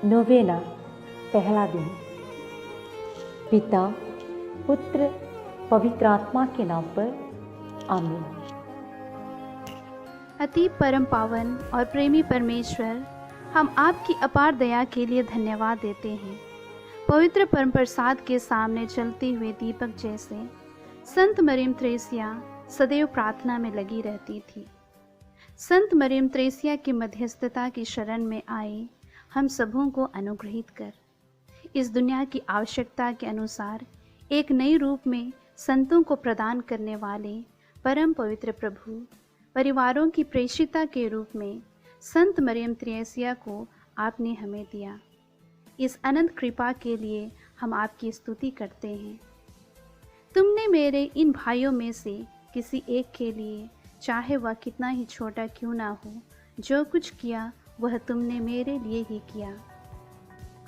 Novena पहला दिन। पिता, पुत्र, पवित्र आत्मा के नाम पर आमीन। अति परम पावन और प्रेमी परमेश्वर, हम आपकी अपार दया के लिए धन्यवाद देते हैं। पवित्र परम प्रसाद के सामने चलते हुए दीपक जैसे संत मरियम त्रेसिया सदैव प्रार्थना में लगी रहती थी। संत मरियम त्रेसिया की मध्यस्थता की शरण में आए हम सबों को अनुग्रहित कर इस दुनिया की आवश्यकता के अनुसार एक नई रूप में संतों को प्रदान करने वाले परम पवित्र प्रभु, परिवारों की प्रेषिता के रूप में संत मरियम त्रेसिया को आपने हमें दिया। इस अनंत कृपा के लिए हम आपकी स्तुति करते हैं। तुमने मेरे इन भाइयों में से किसी एक के लिए, चाहे वह कितना ही छोटा क्यों ना हो, जो कुछ किया वह तुमने मेरे लिए ही किया।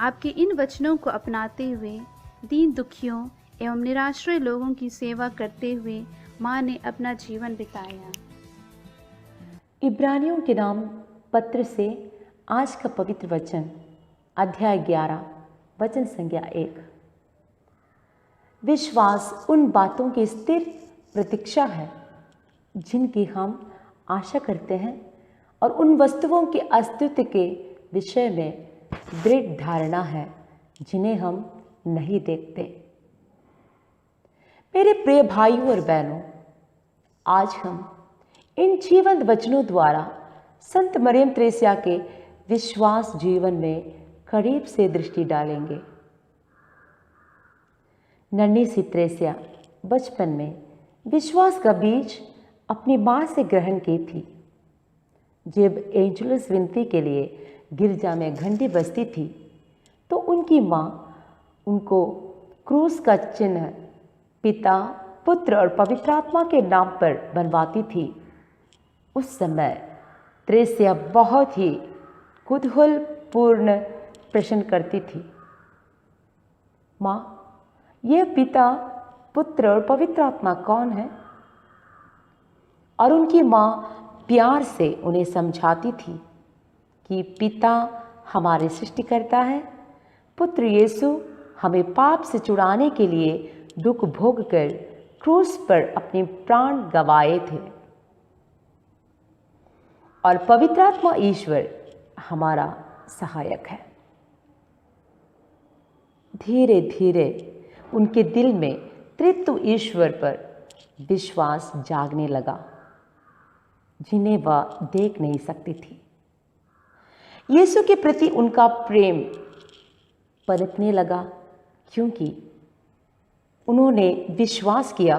आपके इन वचनों को अपनाते हुए दीन दुखियों एवं निराश्रय लोगों की सेवा करते हुए माँ ने अपना जीवन बिताया। इब्रानियों के नाम पत्र से आज का पवित्र वचन, अध्याय 11, वचन संज्ञा 1। विश्वास उन बातों की स्थिर प्रतीक्षा है जिनकी हम आशा करते हैं और उन वस्तुओं के अस्तित्व के विषय में दृढ़ धारणा है जिन्हें हम नहीं देखते। मेरे प्रिय भाइयों और बहनों, आज हम इन जीवंत वचनों द्वारा संत मरियम त्रेसिया के विश्वास जीवन में करीब से दृष्टि डालेंगे। नन्ही सी त्रेसिया बचपन में विश्वास का बीज अपनी मां से ग्रहण की थी। जब एंजुलस विनती के लिए गिरजा में घंटी बजती थी तो उनकी मां उनको क्रूस का चिन्ह पिता, पुत्र और पवित्र आत्मा के नाम पर बनवाती थी। उस समय त्रेसिया बहुत ही कुतूहलपूर्ण प्रश्न करती थी, माँ, यह पिता, पुत्र और पवित्र आत्मा कौन है? और उनकी माँ प्यार से उन्हें समझाती थी कि पिता हमारे सृष्टिकर्ता है, पुत्र यीशु हमें पाप से छुड़ाने के लिए दुख भोग कर क्रूस पर अपने प्राण गंवाए थे, और पवित्र आत्मा ईश्वर हमारा सहायक है। धीरे धीरे उनके दिल में त्रित्व ईश्वर पर विश्वास जागने लगा जिन्हें वह देख नहीं सकती थी। यीशु के प्रति उनका प्रेम पनपने लगा क्योंकि उन्होंने विश्वास किया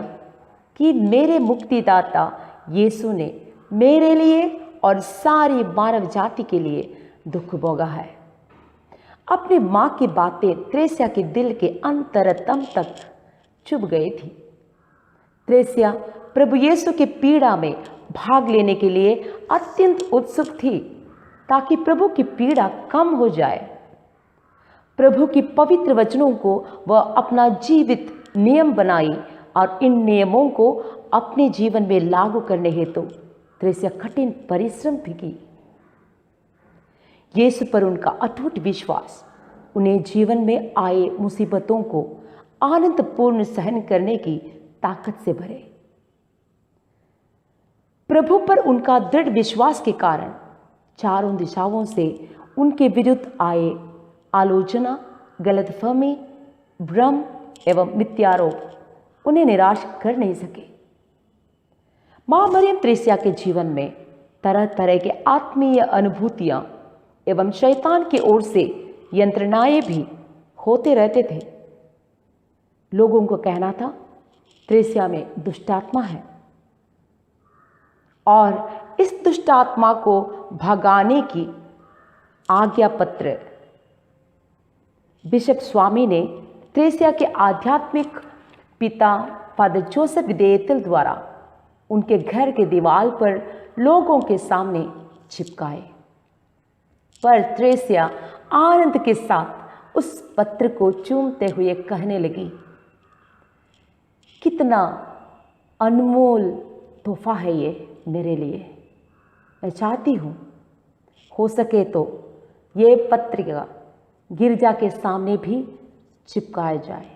कि मेरे मुक्तिदाता यीशु ने मेरे लिए और सारी मानव जाति के लिए दुख भोगा है। अपनी माँ की बातें त्रेसिया के दिल के अंतरतम तक चुभ गई थी। त्रेसिया प्रभु यीशु की पीड़ा में भाग लेने के लिए अत्यंत उत्सुक थी ताकि प्रभु की पीड़ा कम हो जाए। प्रभु की पवित्र वचनों को वह अपना जीवित नियम बनाई और इन नियमों को अपने जीवन में लागू करने हेतु त्रेसिया कठिन परिश्रम भी की। यीशु पर उनका अटूट विश्वास उन्हें जीवन में आए मुसीबतों को आनंदपूर्ण सहन करने की ताकत से भरे। प्रभु पर उनका दृढ़ विश्वास के कारण चारों दिशाओं से उनके विरुद्ध आए आलोचना, गलतफहमी, भ्रम एवं मिथ्यारोप उन्हें निराश कर नहीं सके। मां मरियम त्रेसिया के जीवन में तरह तरह के आत्मीय अनुभूतियां एवं शैतान की ओर से यंत्रणाएं भी होते रहते थे। लोगों को कहना था त्रेसिया में दुष्टात्मा है और इस दुष्टात्मा को भगाने की आज्ञा पत्र बिशप स्वामी ने त्रेसिया के आध्यात्मिक पिता फादर जोसेफ देतल द्वारा उनके घर के दीवार पर लोगों के सामने चिपकाए। पर त्रेसिया आनंद के साथ उस पत्र को चूमते हुए कहने लगी, कितना अनमोल तोहफा है ये मेरे लिए। मैं चाहती हूँ हो सके तो ये पत्रिका गिरजा के सामने भी चिपकाया जाए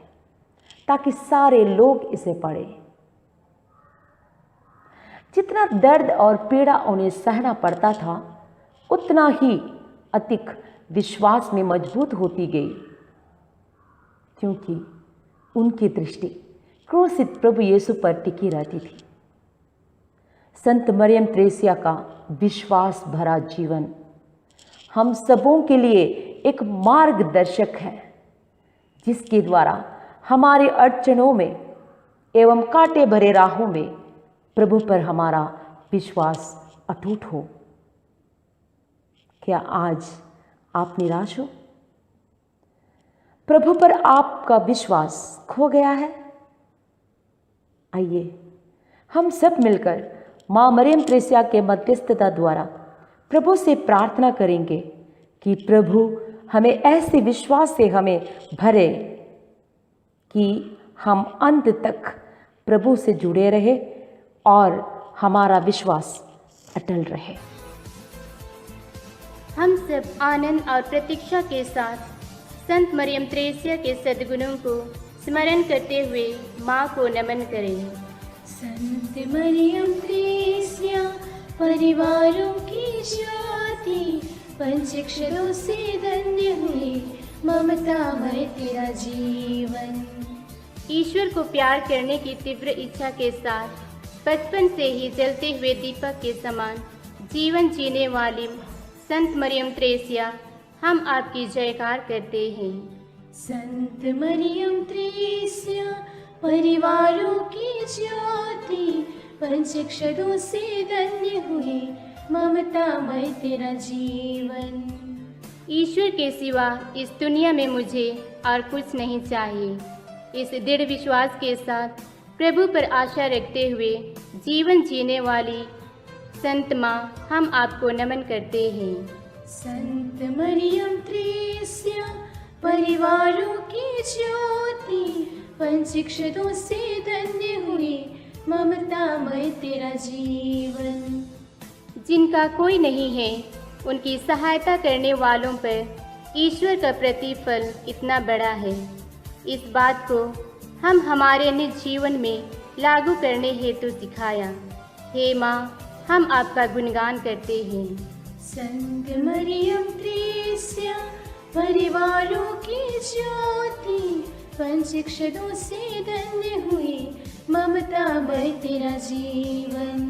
ताकि सारे लोग इसे पढ़ें। जितना दर्द और पीड़ा उन्हें सहना पड़ता था, उतना ही अधिक विश्वास में मजबूत होती गई, क्योंकि उनकी दृष्टि क्रूसित प्रभु यीशु पर टिकी रहती थी। संत मरियम त्रेसिया का विश्वास भरा जीवन हम सबों के लिए एक मार्गदर्शक है, जिसके द्वारा हमारे अड़चनों में एवं कांटे भरे राहों में प्रभु पर हमारा विश्वास अटूट हो। क्या आज आप निराश हो? प्रभु पर आपका विश्वास खो गया है? आइए हम सब मिलकर मां मरियम त्रेसिया के मध्यस्थता द्वारा प्रभु से प्रार्थना करेंगे कि प्रभु हमें ऐसे विश्वास से हमें भरे कि हम अंत तक प्रभु से जुड़े रहे और हमारा विश्वास अटल रहे। हम सब आनंद और प्रतीक्षा के साथ संत मरियम त्रेसिया के सद्गुणों को स्मरण करते हुए माँ को नमन करें। संत मरियम त्रेसिया परिवारों की ज्योति, पंचक्षरों से धन्य हुई ममतामय तेरा जीवन। ईश्वर को प्यार करने की तीव्र इच्छा के साथ बचपन से ही जलते हुए दीपक के समान जीवन जीने वाली संत मरियम त्रेसिया, हम आपकी जयकार करते हैं। संत मरियम त्रेसिया परिवारों की ज्योति, पंचक्षरों से धन्य हुई ममतामय तेरा जीवन। ईश्वर के सिवा इस दुनिया में मुझे और कुछ नहीं चाहिए। इस दृढ़ विश्वास के साथ प्रभु पर आशा रखते हुए जीवन जीने वाली संत माँ, हम आपको नमन करते हैं। संत मरियम त्रेसिया परिवारों की ज्योति, पंचक्षरों से धन्य हुई ममतामय तेरा जीवन। जिनका कोई नहीं है, उनकी सहायता करने वालों पर ईश्वर का प्रतिफल इतना बड़ा है। इस बात को हम हमारे निज जीवन में लागू करने हेतु सिखाया। हे माँ, हम आपका गुणगान करते हैं। संत मरियम त्रेसिया परिवारों की ज्योति, पंचक्षरों से धन्य हुई ममतामय तेरा जीवन।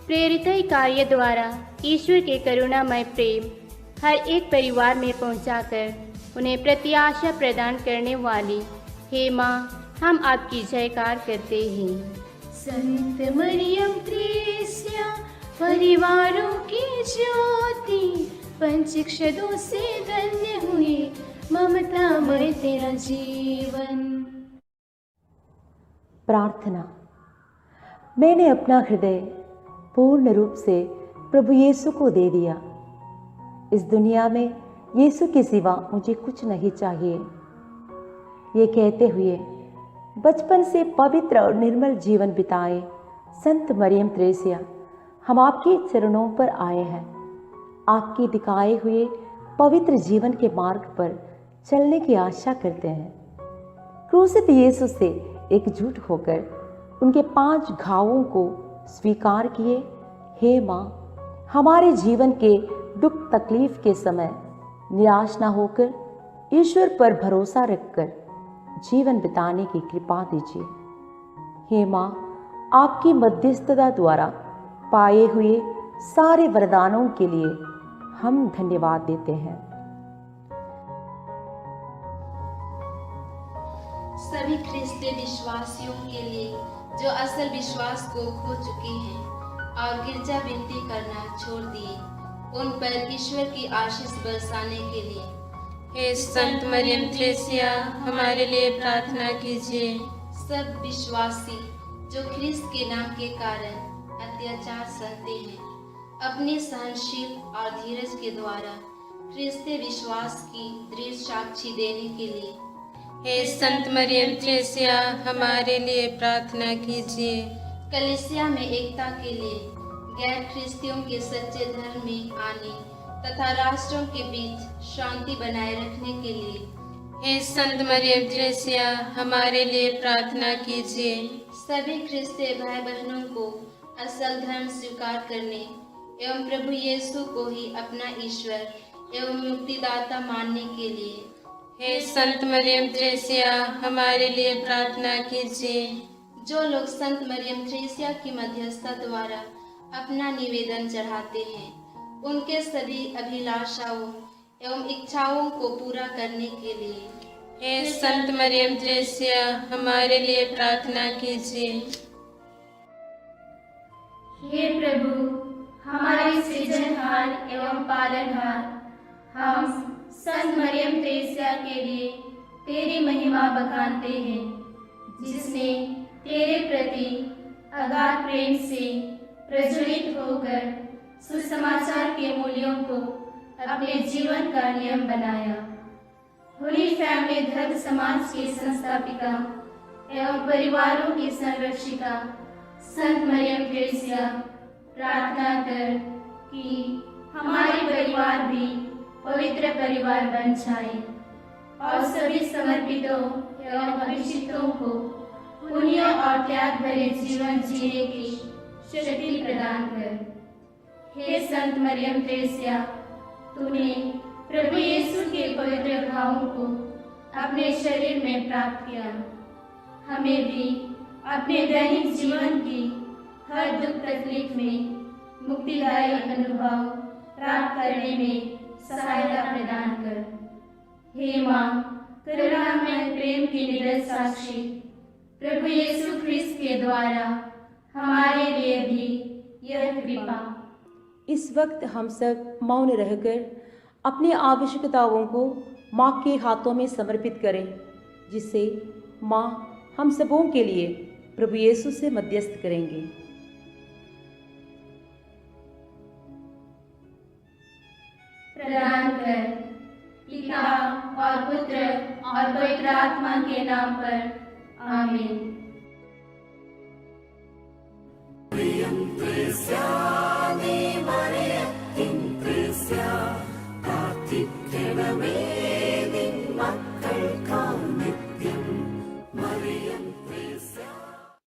प्रेरित कार्य द्वारा ईश्वर के करुणामय प्रेम हर एक परिवार में पहुंचाकर उन्हें प्रत्याशा प्रदान करने वाली हे माँ, हम आपकी जयकार करते हैं। संत मरियम त्रेसिया परिवारों की ज्योति, पंचक्षरों से धन्य हुई ममतामय तेरा जीवन। प्रार्थना। मैंने अपना हृदय पूर्ण रूप से प्रभु यीशु को दे दिया। इस दुनिया में यीशु के सिवा मुझे कुछ नहीं चाहिए। ये कहते हुए बचपन से पवित्र और निर्मल जीवन बिताए संत मरियम त्रेसिया, हम आपके चरणों पर आए हैं। आपके दिखाए हुए पवित्र जीवन के मार्ग पर चलने की आशा करते हैं। क्रूसित यीशु से एकजुट होकर उनके 5 घावों को स्वीकार किए। हे माँ, हमारे जीवन के दुख तकलीफ के समय निराश न होकर ईश्वर पर भरोसा रखकर जीवन बिताने की कृपा दीजिए। हे माँ, आपकी मध्यस्थता द्वारा पाए हुए सारे वरदानों के लिए हम धन्यवाद देते हैं। सभी ख्रिस्ती विश्वासियों के लिए जो असल विश्वास को खो चुके हैं और गिरजा विनती करना छोड़ दिए, उन पर ईश्वर की आशीष बरसाने के लिए हे संत मरियम त्रेसिया, हमारे लिए प्रार्थना कीजिए। सब विश्वासी जो ख्रिस्त के नाम के कारण अत्याचार सहते हैं, अपने सहनशील और धीरज के द्वारा ख्रिस्ती विश्वास की दृढ़ साक्षी देने के लिए। हे संत मरियम थ्रेसिया, हमारे लिए प्रार्थना कीजिए। कलीसिया में एकता के लिए, गैर ख्रिस्तियों के सच्चे धर्म में आने तथा राष्ट्रों के बीच शांति बनाए रखने के लिए। हे संत मरियम थ्रेसिया, हमारे लिए प्रार्थना कीजिए। सभी ख्रिस्ती भाई बहनों को असल धर्म स्वीकार करने एवं प्रभु यीशु को ही अपना ईश्वर एवं मुक्तिदाता मानने के लिए। हे संत मरियम थ्रेसिया, हमारे लिए प्रार्थना कीजिए। जो लोग संत मरियम थ्रेसिया की मध्यस्थता द्वारा अपना निवेदन चढ़ाते हैं, उनके सभी अभिलाषाओं एवं इच्छाओं को पूरा करने के लिए। हे संत मरियम थ्रेसिया, हमारे लिए प्रार्थना कीजिए। हे प्रभु, हमारे सृजनहार एवं पालनहार, हम संत मरियम थ्रेसिया के लिए तेरी महिमा बखानते हैं, जिसने तेरे प्रति अगाध प्रेम से प्रज्वलित होकर सुसमाचार के मूल्यों को अपने जीवन का नियम बनाया। होली फैमिली धर्म समाज की संस्थापिका एवं परिवारों की संरक्षिका संत मरियम थ्रेसिया, प्रार्थना कर कि हमारे परिवार भी पवित्र परिवार बन जाए और सभी समर्पितों एवं अभिषिक्तों को पुण्य और त्याग भरे जीवन जीने की शक्ति प्रदान कर। हे संत मरियम थ्रेसिया, तूने प्रभु यीशु के पवित्र भावों को अपने शरीर में प्राप्त किया। हमें भी अपने दैनिक जीवन की हर दुख तकलीफ में मुक्तिदायी अनुभव प्राप्त करने में सहायता प्रदान कर। हे माँ, करुणामय प्रेम की निरंतर साक्षी, प्रभु यीशु ख्रिस्त के द्वारा हमारे लिए भी यह कृपा। इस वक्त हम सब मौन रहकर अपनी आवश्यकताओं को माँ के हाथों में समर्पित करें, जिससे माँ हम सबों के लिए प्रभु यीशु से मध्यस्थ करेंगे। प्रदान कर पिता और पुत्र और पवित्र आत्मा के नाम पर, आमीन।